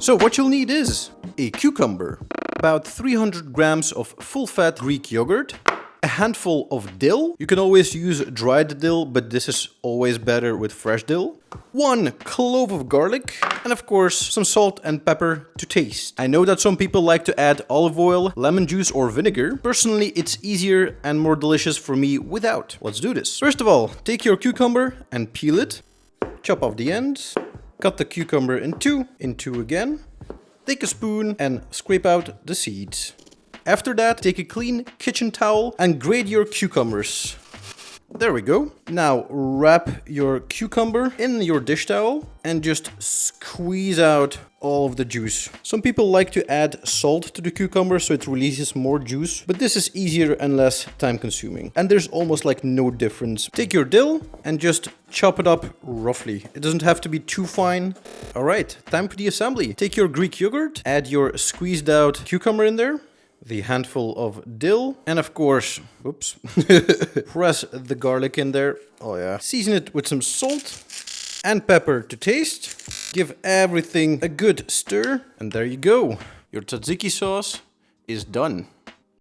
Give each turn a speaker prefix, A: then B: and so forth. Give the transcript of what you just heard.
A: So what you'll need is a cucumber, about 300 grams of full-fat Greek yogurt, a handful of dill. You can always use dried dill, but this is always better with fresh dill. 1 clove of garlic, and of course some salt and pepper to taste. I know that some people like to add olive oil, lemon juice or vinegar. Personally, it's easier and more delicious for me without. Let's do this. First of all, take your cucumber and peel it. Chop off the ends. Cut the cucumber in two again. Take a spoon and scrape out the seeds. After that, take a clean kitchen towel and grate your cucumbers. There we go. Now wrap your cucumber in your dish towel and just squeeze out all of the juice. Some people like to add salt to the cucumber so it releases more juice, but this is easier and less time consuming. And there's almost like no difference. Take your dill and just chop it up roughly. It doesn't have to be too fine. All right, time for the assembly. Take your Greek yogurt, add your squeezed out cucumber in there, the handful of dill, and of course, oops, press the garlic in there. Oh yeah. Season it with some salt and pepper to taste. Give everything a good stir, and there you go. Your tzatziki sauce is done.